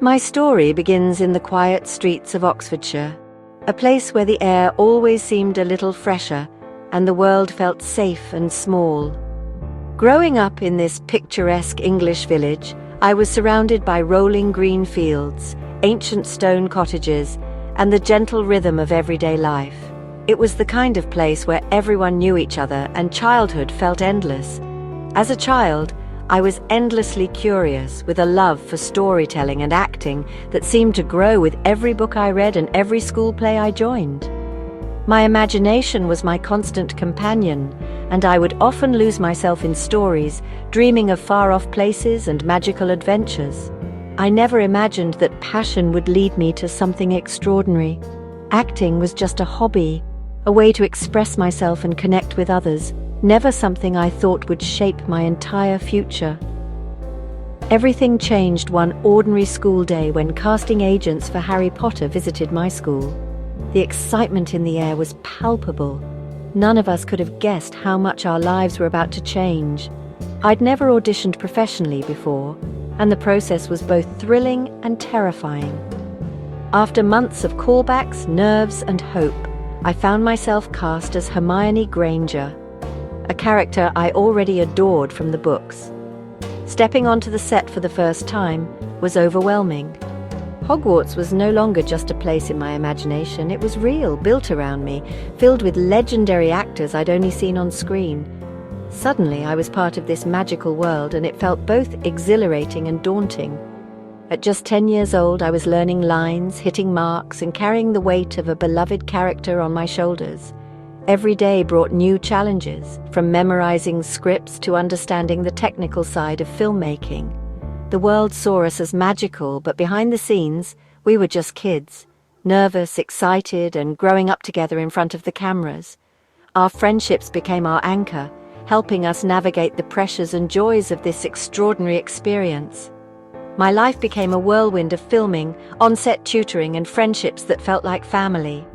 My story begins in the quiet streets of Oxfordshire, a place where the air always seemed a little fresher and the world felt safe and small. Growing up in this picturesque English village, I was surrounded by rolling green fields, ancient stone cottages, and the gentle rhythm of everyday life. It was the kind of place where everyone knew each other and childhood felt endless. As a child, I was endlessly curious, with a love for storytelling and acting that seemed to grow with every book I read and every school play I joined. My imagination was my constant companion, and I would often lose myself in stories, dreaming of far-off places and magical adventures. I never imagined that passion would lead me to something extraordinary. Acting was just a hobby, a way to express myself and connect with others, never something I thought would shape my entire future. Everything changed one ordinary school day when casting agents for Harry Potter visited my school. The excitement in the air was palpable. None of us could have guessed how much our lives were about to change. I'd never auditioned professionally before, and the process was both thrilling and terrifying. After months of callbacks, nerves, and hope, I found myself cast as Hermione Granger, a character I already adored from the books. Stepping onto the set for the first time was overwhelming. Hogwarts was no longer just a place in my imagination. It was real, built around me, filled with legendary actors I'd only seen on screen. Suddenly, I was part of this magical world, and it felt both exhilarating and daunting. At just 10 years old, I was learning lines, hitting marks, and carrying the weight of a beloved character on my shoulders. Every day brought new challenges, from memorizing scripts to understanding the technical side of filmmaking. The world saw us as magical, but behind the scenes, we were just kids, nervous, excited, and growing up together in front of the cameras. Our friendships became our anchor, helping us navigate the pressures and joys of this extraordinary experience. My life became a whirlwind of filming, on-set tutoring, and friendships that felt like family.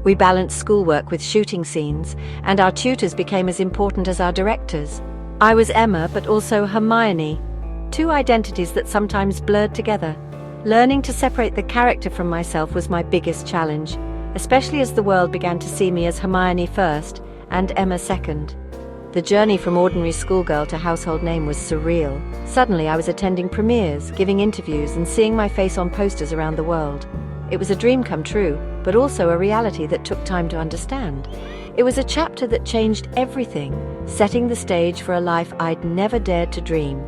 We balanced schoolwork with shooting scenes, and our tutors became as important as our directors. I was Emma, but also Hermione, two identities that sometimes blurred together. Learning to separate the character from myself was my biggest challenge, especially as the world began to see me as Hermione first and Emma second. The journey from ordinary schoolgirl to household name was surreal. Suddenly I was attending premieres, giving interviews, and seeing my face on posters around the world. It was a dream come true, but also a reality that took time to understand. It was a chapter that changed everything, setting the stage for a life I'd never dared to dream.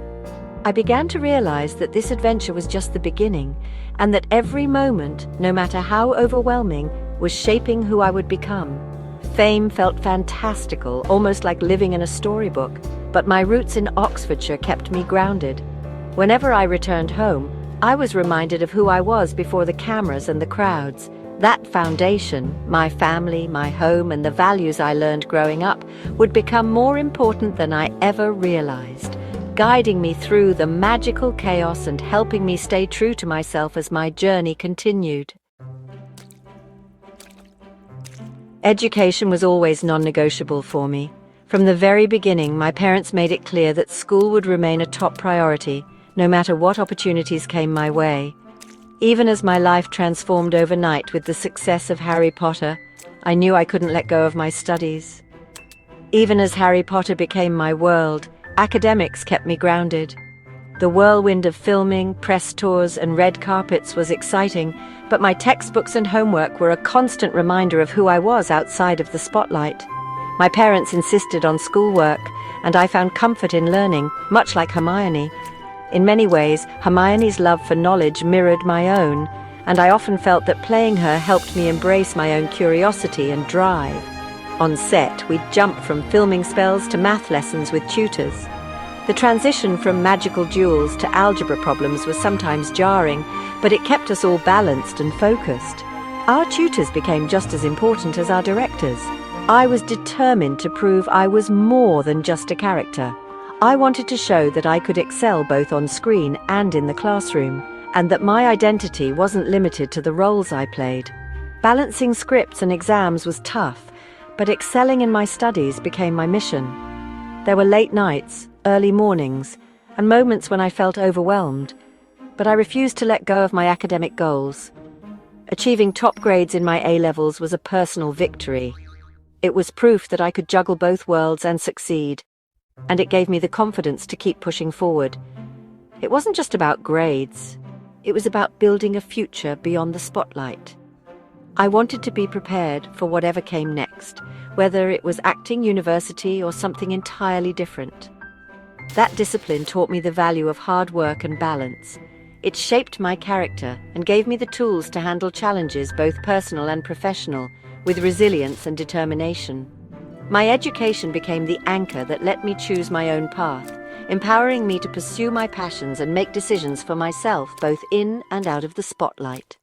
I began to realize that this adventure was just the beginning, and that every moment, no matter how overwhelming, was shaping who I would become. Fame felt fantastical, almost like living in a storybook, but my roots in Oxfordshire kept me grounded. Whenever I returned home, I was reminded of who I was before the cameras and the crowds. That foundation, my family, my home, and the values I learned growing up, would become more important than I ever realized, guiding me through the magical chaos and helping me stay true to myself as my journey continued. Education was always non-negotiable for me. From the very beginning, my parents made it clear that school would remain a top priority, no matter what opportunities came my way. Even as my life transformed overnight with the success of Harry Potter, I knew I couldn't let go of my studies. Even as Harry Potter became my world, academics kept me grounded. The whirlwind of filming, press tours, and red carpets was exciting, but my textbooks and homework were a constant reminder of who I was outside of the spotlight. My parents insisted on schoolwork, and I found comfort in learning, much like Hermione. In many ways, Hermione's love for knowledge mirrored my own, and I often felt that playing her helped me embrace my own curiosity and drive. On set, we'd jump from filming spells to math lessons with tutors. The transition from magical duels to algebra problems was sometimes jarring, but it kept us all balanced and focused. Our tutors became just as important as our directors. I was determined to prove I was more than just a character. I wanted to show that I could excel both on screen and in the classroom, and that my identity wasn't limited to the roles I played. Balancing scripts and exams was tough, but excelling in my studies became my mission. There were late nights, early mornings, and moments when I felt overwhelmed. but I refused to let go of my academic goals. Achieving top grades in my A-levels was a personal victory. It was proof that I could juggle both worlds and succeed, and it gave me the confidence to keep pushing forward. It wasn't just about grades. It was about building a future beyond the spotlight. I wanted to be prepared for whatever came next, whether it was acting, university, or something entirely different. That discipline taught me the value of hard work and balance. It shaped my character and gave me the tools to handle challenges, both personal and professional, with resilience and determination. My education became the anchor that let me choose my own path, empowering me to pursue my passions and make decisions for myself, both in and out of the spotlight.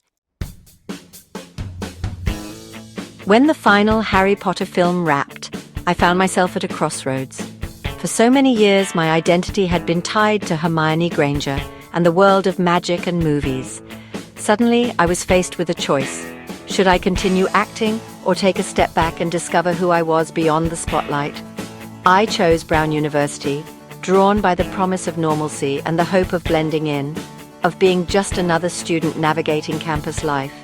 When the final Harry Potter film wrapped, I found myself at a crossroads. For so many years, my identity had been tied to Hermione Granger and the world of magic and movies. Suddenly, I was faced with a choice. Should I continue acting or take a step back and discover who I was beyond the spotlight? I chose Brown University, drawn by the promise of normalcy and the hope of blending in, of being just another student navigating campus life.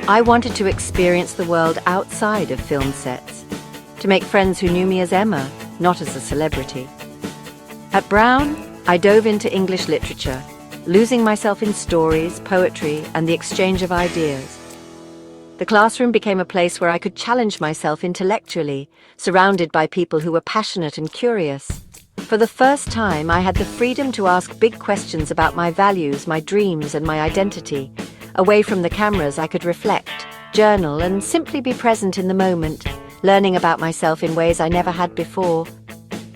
I wanted to experience the world outside of film sets, to make friends who knew me as Emma, not as a celebrity. At Brown, I dove into English literature, losing myself in stories, poetry, and the exchange of ideas. The classroom became a place where I could challenge myself intellectually, surrounded by people who were passionate and curious. For the first time, I had the freedom to ask big questions about my values, my dreams, and my identity. Away from the cameras, I could reflect, journal, and simply be present in the moment, learning about myself in ways I never had before.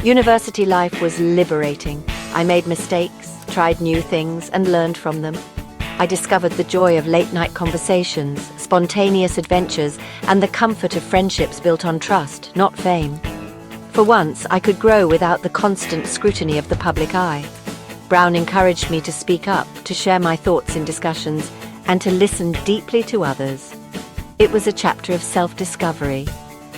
University life was liberating. I made mistakes, tried new things, and learned from them. I discovered the joy of late-night conversations, spontaneous adventures, and the comfort of friendships built on trust, not fame. For once, I could grow without the constant scrutiny of the public eye. Brown encouraged me to speak up, to share my thoughts in discussions, and to listen deeply to others. It was a chapter of self-discovery,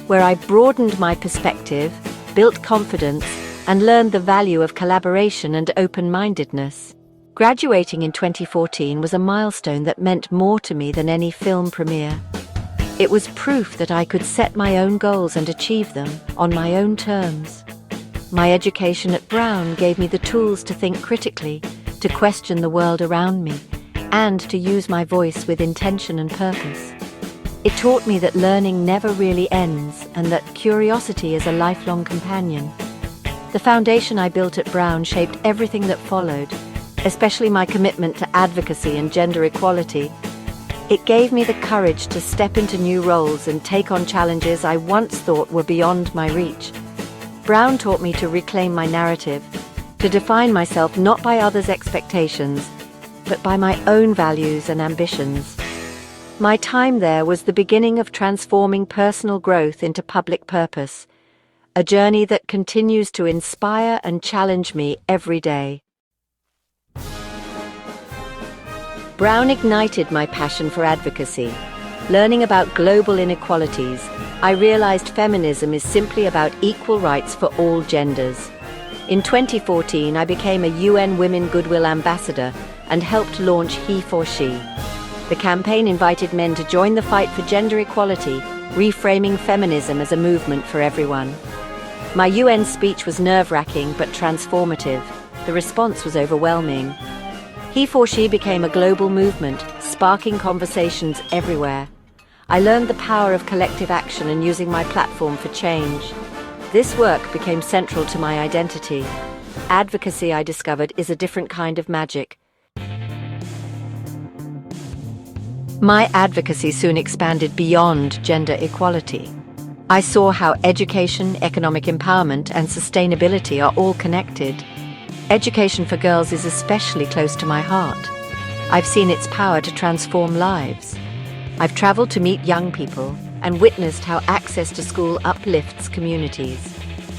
where I broadened my perspective, built confidence, and learned the value of collaboration and open-mindedness. Graduating in 2014 was a milestone that meant more to me than any film premiere. It was proof that I could set my own goals and achieve them on my own terms. My education at Brown gave me the tools to think critically, to question the world around me, and to use my voice with intention and purpose. It taught me that learning never really ends and that curiosity is a lifelong companion. The foundation I built at Brown shaped everything that followed, especially my commitment to advocacy and gender equality. It gave me the courage to step into new roles and take on challenges I once thought were beyond my reach. Brown taught me to reclaim my narrative, to define myself not by others' expectations, but by my own values and ambitions. My time there was the beginning of transforming personal growth into public purpose, a journey that continues to inspire and challenge me every day. Brown ignited my passion for advocacy. Learning about global inequalities, I realized feminism is simply about equal rights for all genders. In 2014, I became a UN Women Goodwill Ambassador and helped launch HeForShe. The campaign invited men to join the fight for gender equality, reframing feminism as a movement for everyone. My UN speech was nerve-wracking but transformative. The response was overwhelming. HeForShe became a global movement, sparking conversations everywhere. I learned the power of collective action and using my platform for change. This work became central to my identity. Advocacy, I discovered, is a different kind of magic. My advocacy soon expanded beyond gender equality. I saw how education, economic empowerment, and sustainability are all connected. Education for girls is especially close to my heart. I've seen its power to transform lives. I've traveled to meet young people and witnessed how access to school uplifts communities.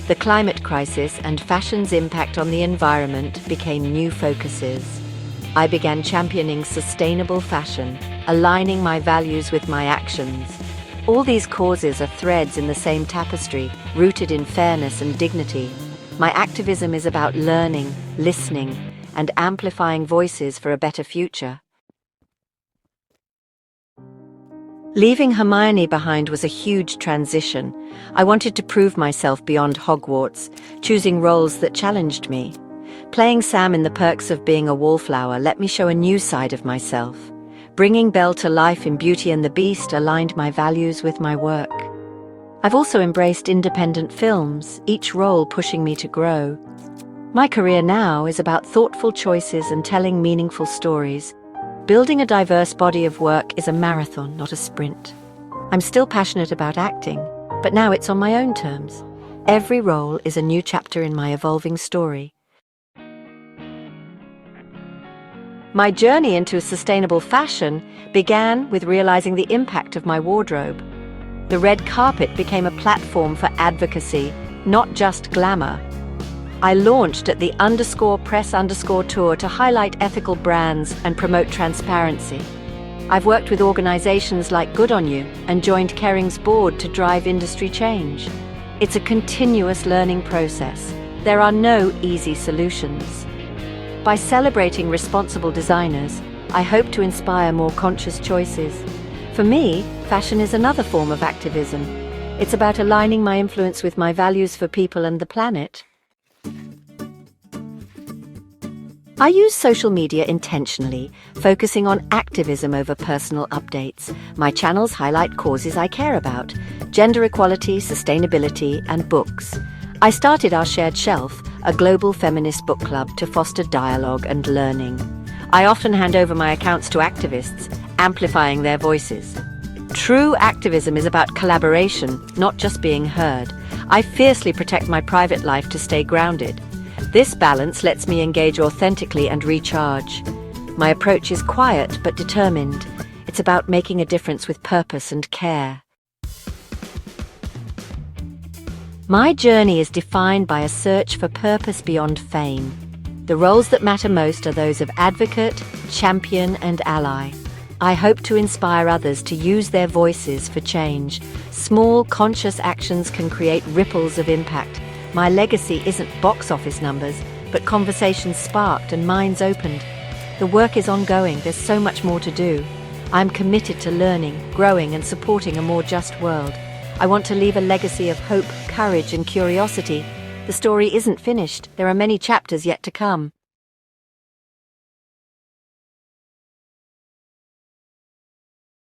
The climate crisis and fashion's impact on the environment became new focuses. I began championing sustainable fashion, aligning my values with my actions. All these causes are threads in the same tapestry, rooted in fairness and dignity. My activism is about learning, listening, and amplifying voices for a better future. Leaving Hermione behind was a huge transition. I wanted to prove myself beyond Hogwarts, choosing roles that challenged me. Playing Sam in The Perks of Being a Wallflower let me show a new side of myself. Bringing Belle to life in Beauty and the Beast aligned my values with my work. I've also embraced independent films, each role pushing me to grow. My career now is about thoughtful choices and telling meaningful stories. Building a diverse body of work is a marathon, not a sprint. I'm still passionate about acting, but now it's on my own terms. Every role is a new chapter in my evolving story. My journey into sustainable fashion began with realizing the impact of my wardrobe. The red carpet became a platform for advocacy, not just glamour. I launched at the _press_ tour to highlight ethical brands and promote transparency. I've worked with organizations like Good On You and joined Kering's board to drive industry change. It's a continuous learning process. There are no easy solutions. By celebrating responsible designers, I hope to inspire more conscious choices. For me, fashion is another form of activism. It's about aligning my influence with my values for people and the planet. I use social media intentionally, focusing on activism over personal updates. My channels highlight causes I care about: gender equality, sustainability, and books. I started Our Shared Shelf, a global feminist book club, to foster dialogue and learning. I often hand over my accounts to activists, amplifying their voices. True activism is about collaboration, not just being heard. I fiercely protect my private life to stay grounded. This balance lets me engage authentically and recharge. My approach is quiet but determined. It's about making a difference with purpose and care. My journey is defined by a search for purpose beyond fame. The roles that matter most are those of advocate, champion, and ally. I hope to inspire others to use their voices for change. Small, conscious actions can create ripples of impact. My legacy isn't box office numbers, but conversations sparked and minds opened. The work is ongoing, there's so much more to do. I'm committed to learning, growing, and supporting a more just world. I want to leave a legacy of hope, courage, and curiosity. The story isn't finished, there are many chapters yet to come.